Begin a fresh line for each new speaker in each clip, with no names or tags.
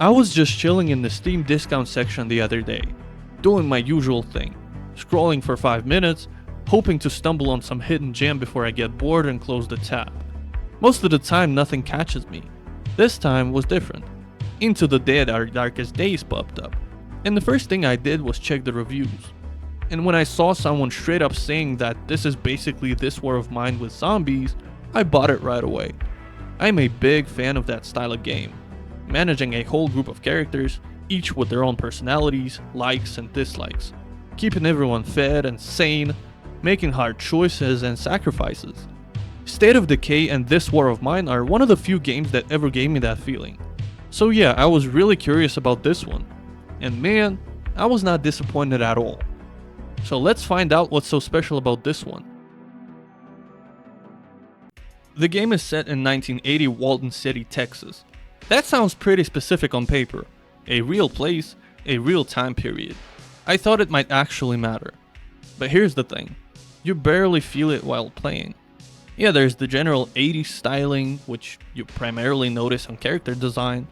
I was just chilling in the Steam discount section the other day, doing my usual thing, scrolling for 5 minutes, hoping to stumble on some hidden gem before I get bored and close the tab. Most of the time nothing catches me. This time was different. Into the Dead Our Darkest Days popped up, and the first thing I did was check the reviews. And when I saw someone straight up saying that this is basically This War of Mine with zombies, I bought it right away. I'm a big fan of that style of game, managing a whole group of characters, each with their own personalities, likes and dislikes, keeping everyone fed and sane, making hard choices and sacrifices. State of Decay and This War of Mine are one of the few games that ever gave me that feeling. So yeah, I was really curious about this one, and man, I was not disappointed at all. So let's find out what's so special about this one. The game is set in 1980 Walton City, Texas. That sounds pretty specific on paper. A real place, a real time period. I thought it might actually matter. But here's the thing, you barely feel it while playing. Yeah, there's the general 80s styling, which you primarily notice on character design,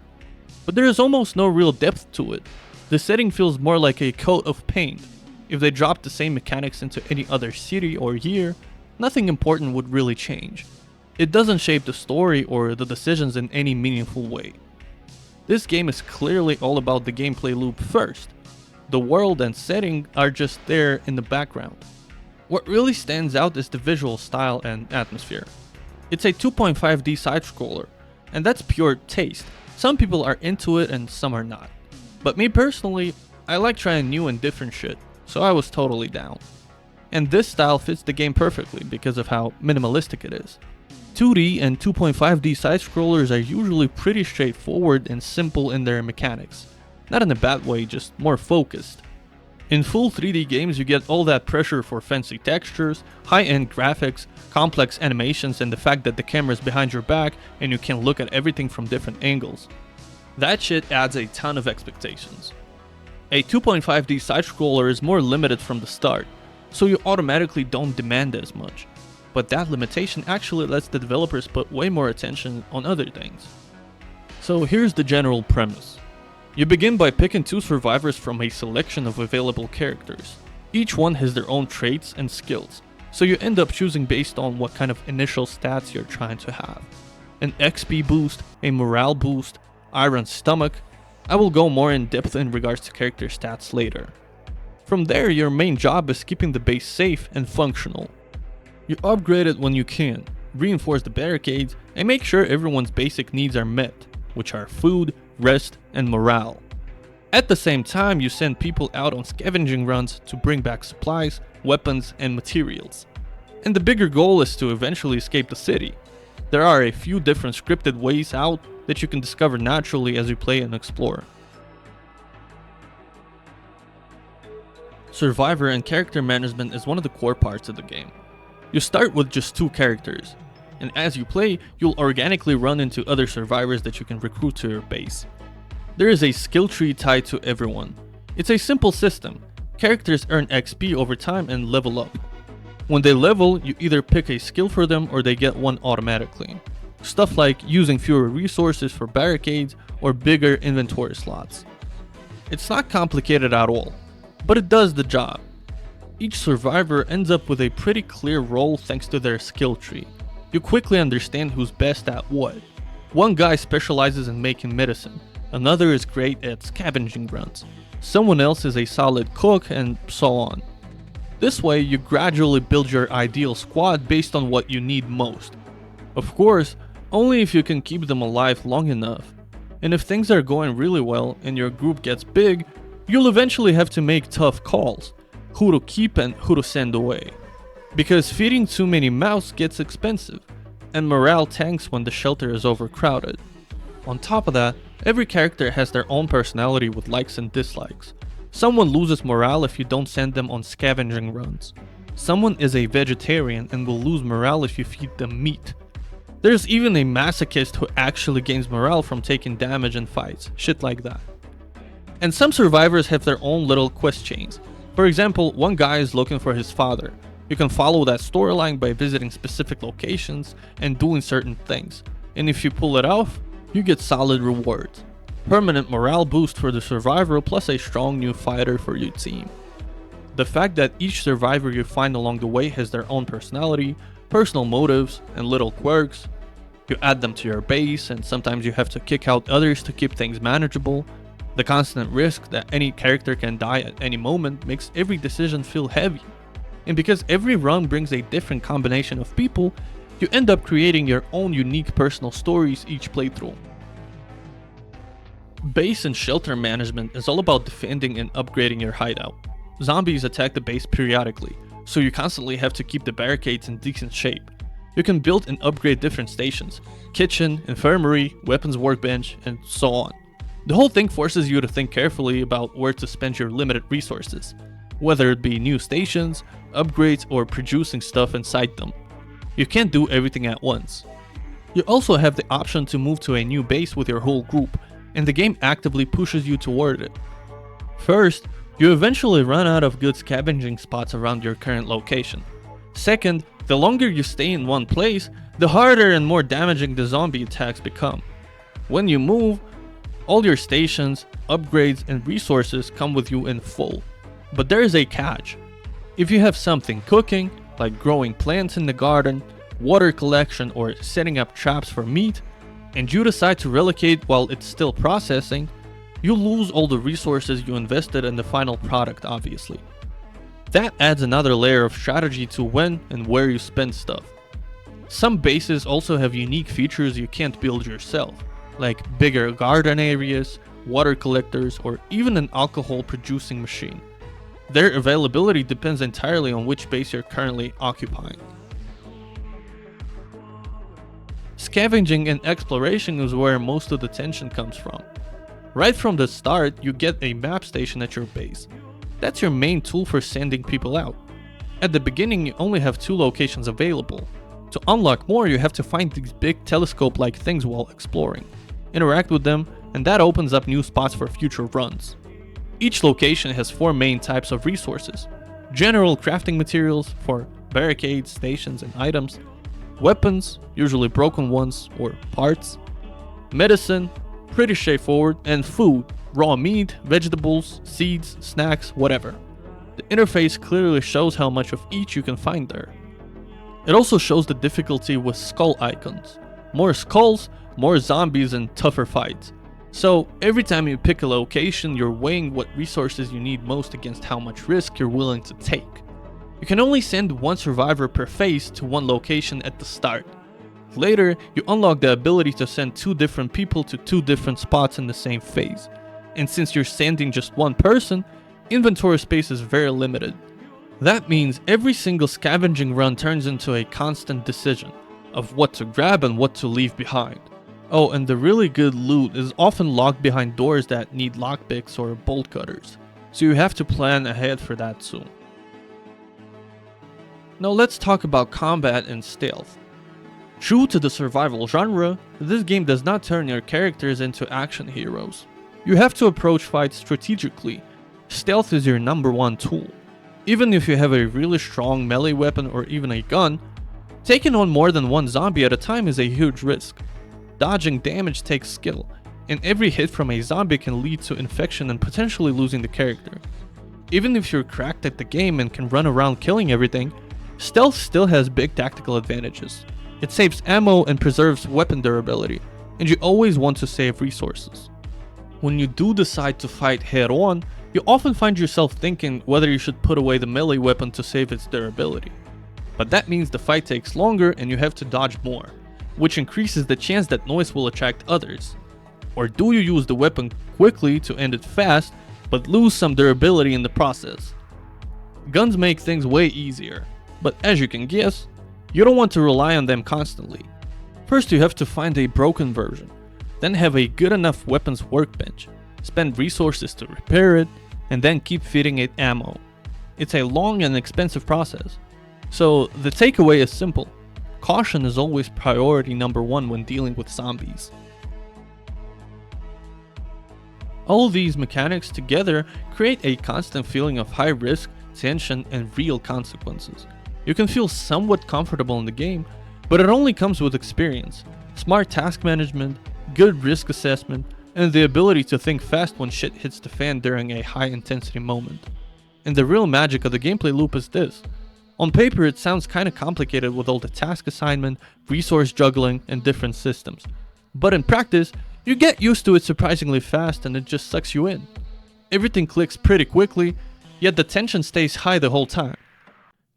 but there is almost no real depth to it. The setting feels more like a coat of paint. If they dropped the same mechanics into any other city or year, nothing important would really change. It doesn't shape the story or the decisions in any meaningful way. This game is clearly all about the gameplay loop first. The world and setting are just there in the background. What really stands out is the visual style and atmosphere. It's a 2.5D side-scroller, and that's pure taste. Some people are into it and some are not. But me personally, I like trying new and different shit, so I was totally down. And this style fits the game perfectly because of how minimalistic it is. 2D and 2.5D side-scrollers are usually pretty straightforward and simple in their mechanics. Not in a bad way, just more focused. In full 3D games you get all that pressure for fancy textures, high-end graphics, complex animations and the fact that the camera is behind your back and you can look at everything from different angles. That shit adds a ton of expectations. A 2.5D side-scroller is more limited from the start, so you automatically don't demand as much. But that limitation actually lets the developers put way more attention on other things. So here's the general premise. You begin by picking 2 survivors from a selection of available characters. Each one has their own traits and skills, so you end up choosing based on what kind of initial stats you're trying to have. An XP boost, a morale boost, iron stomach. I will go more in depth in regards to character stats later. From there, your main job is keeping the base safe and functional. You upgrade it when you can, reinforce the barricades, and make sure everyone's basic needs are met, which are food, rest, and morale. At the same time, you send people out on scavenging runs to bring back supplies, weapons, and materials. And the bigger goal is to eventually escape the city. There are a few different scripted ways out that you can discover naturally as you play and explore. Survivor and character management is one of the core parts of the game. You start with just 2 characters, and as you play, you'll organically run into other survivors that you can recruit to your base. There is a skill tree tied to everyone. It's a simple system. Characters earn XP over time and level up. When they level, you either pick a skill for them or they get one automatically. Stuff like using fewer resources for barricades or bigger inventory slots. It's not complicated at all, but it does the job. Each survivor ends up with a pretty clear role thanks to their skill tree. You quickly understand who's best at what. One guy specializes in making medicine, another is great at scavenging runs, someone else is a solid cook, and so on. This way, you gradually build your ideal squad based on what you need most. Of course, only if you can keep them alive long enough. And if things are going really well and your group gets big, you'll eventually have to make tough calls. Who to keep and who to send away. Because feeding too many mouths gets expensive, and morale tanks when the shelter is overcrowded. On top of that, every character has their own personality with likes and dislikes. Someone loses morale if you don't send them on scavenging runs. Someone is a vegetarian and will lose morale if you feed them meat. There's even a masochist who actually gains morale from taking damage in fights, shit like that. And some survivors have their own little quest chains. For example, one guy is looking for his father. You can follow that storyline by visiting specific locations and doing certain things, and if you pull it off, you get solid rewards. permanent morale boost for the survivor plus a strong new fighter for your team. The fact that each survivor you find along the way has their own personality, personal motives, and little quirks. You add them to your base, and sometimes you have to kick out others to keep things manageable. The constant risk that any character can die at any moment makes every decision feel heavy. And because every run brings a different combination of people, you end up creating your own unique personal stories each playthrough. Base and shelter management is all about defending and upgrading your hideout. Zombies attack the base periodically, so you constantly have to keep the barricades in decent shape. You can build and upgrade different stations, kitchen, infirmary, weapons workbench, and so on. The whole thing forces you to think carefully about where to spend your limited resources, whether it be new stations, upgrades, or producing stuff inside them. You can't do everything at once. You also have the option to move to a new base with your whole group, and the game actively pushes you toward it. First, you eventually run out of good scavenging spots around your current location. Second, the longer you stay in one place, the harder and more damaging the zombie attacks become. When you move, all your stations, upgrades, and resources come with you in full. But there is a catch. If you have something cooking, like growing plants in the garden, water collection, or setting up traps for meat, and you decide to relocate while it's still processing, you lose all the resources you invested in the final product, obviously. That adds another layer of strategy to when and where you spend stuff. Some bases also have unique features you can't build yourself, like bigger garden areas, water collectors, or even an alcohol producing machine. Their availability depends entirely on which base you're currently occupying. Scavenging and exploration is where most of the tension comes from. Right from the start, you get a map station at your base. That's your main tool for sending people out. At the beginning, you only have 2 locations available. To unlock more, you have to find these big telescope-like things while exploring, interact with them, and that opens up new spots for future runs. Each location has 4 main types of resources: general crafting materials for barricades, stations, and items, weapons, usually broken ones or parts, medicine, pretty straightforward, and food, raw meat, vegetables, seeds, snacks, whatever. The interface clearly shows how much of each you can find there. It also shows the difficulty with skull icons. More skulls, more zombies, and tougher fights. So every time you pick a location, you're weighing what resources you need most against how much risk you're willing to take. You can only send 1 survivor per phase to 1 location at the start. Later, you unlock the ability to send 2 different people to 2 different spots in the same phase. And since you're sending just 1 person, inventory space is very limited. That means every single scavenging run turns into a constant decision of what to grab and what to leave behind. Oh, and the really good loot is often locked behind doors that need lockpicks or bolt cutters, so you have to plan ahead for that too. Now let's talk about combat and stealth. True to the survival genre, this game does not turn your characters into action heroes. You have to approach fights strategically. Stealth is your #1 tool. Even if you have a really strong melee weapon or even a gun, taking on more than 1 zombie at a time is a huge risk. Dodging damage takes skill, and every hit from a zombie can lead to infection and potentially losing the character. Even if you're cracked at the game and can run around killing everything, stealth still has big tactical advantages. It saves ammo and preserves weapon durability, and you always want to save resources. When you do decide to fight head on, you often find yourself thinking whether you should put away the melee weapon to save its durability. But that means the fight takes longer and you have to dodge more, which increases the chance that noise will attract others. Or do you use the weapon quickly to end it fast, but lose some durability in the process? Guns make things way easier, but as you can guess, you don't want to rely on them constantly. First you have to find a broken version, then have a good enough weapons workbench, spend resources to repair it, and then keep feeding it ammo. It's a long and expensive process. So the takeaway is simple. Caution is always priority #1 when dealing with zombies. All these mechanics together create a constant feeling of high risk, tension, and real consequences. You can feel somewhat comfortable in the game, but it only comes with experience, smart task management, good risk assessment, and the ability to think fast when shit hits the fan during a high intensity moment. And the real magic of the gameplay loop is this. On paper it sounds kinda complicated with all the task assignment, resource juggling, and different systems. But in practice, you get used to it surprisingly fast and it just sucks you in. Everything clicks pretty quickly, yet the tension stays high the whole time.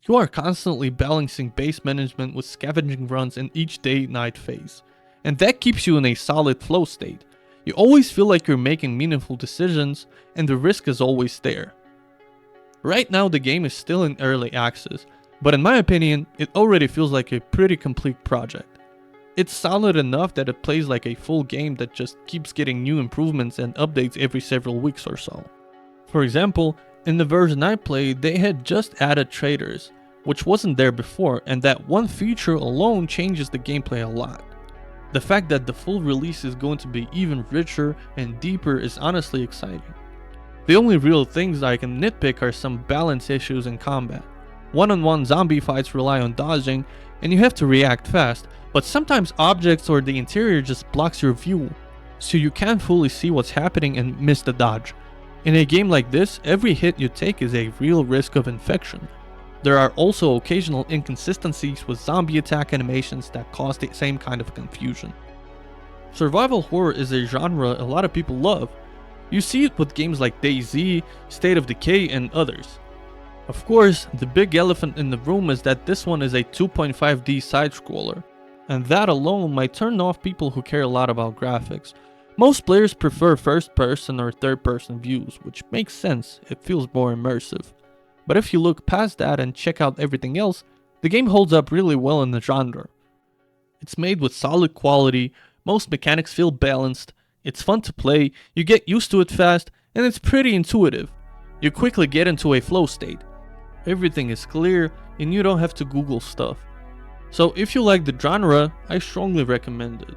You are constantly balancing base management with scavenging runs in each day-night phase, and that keeps you in a solid flow state. You always feel like you're making meaningful decisions, and the risk is always there. Right now the game is still in early access, but in my opinion, it already feels like a pretty complete project. It's solid enough that it plays like a full game that just keeps getting new improvements and updates every several weeks or so. For example, in the version I played, they had just added traders, which wasn't there before, and that one feature alone changes the gameplay a lot. The fact that the full release is going to be even richer and deeper is honestly exciting. The only real things I can nitpick are some balance issues in combat. One-on-one zombie fights rely on dodging, and you have to react fast, but sometimes objects or the interior just blocks your view, so you can't fully see what's happening and miss the dodge. In a game like this, every hit you take is a real risk of infection. There are also occasional inconsistencies with zombie attack animations that cause the same kind of confusion. Survival horror is a genre a lot of people love. You see it with games like DayZ, State of Decay, and others. Of course, the big elephant in the room is that this one is a 2.5D side-scroller, and that alone might turn off people who care a lot about graphics. Most players prefer first-person or third-person views, which makes sense, it feels more immersive. But if you look past that and check out everything else, the game holds up really well in the genre. It's made with solid quality, most mechanics feel balanced, it's fun to play, you get used to it fast, and it's pretty intuitive. You quickly get into a flow state. Everything is clear, and you don't have to Google stuff. So if you like the genre, I strongly recommend it.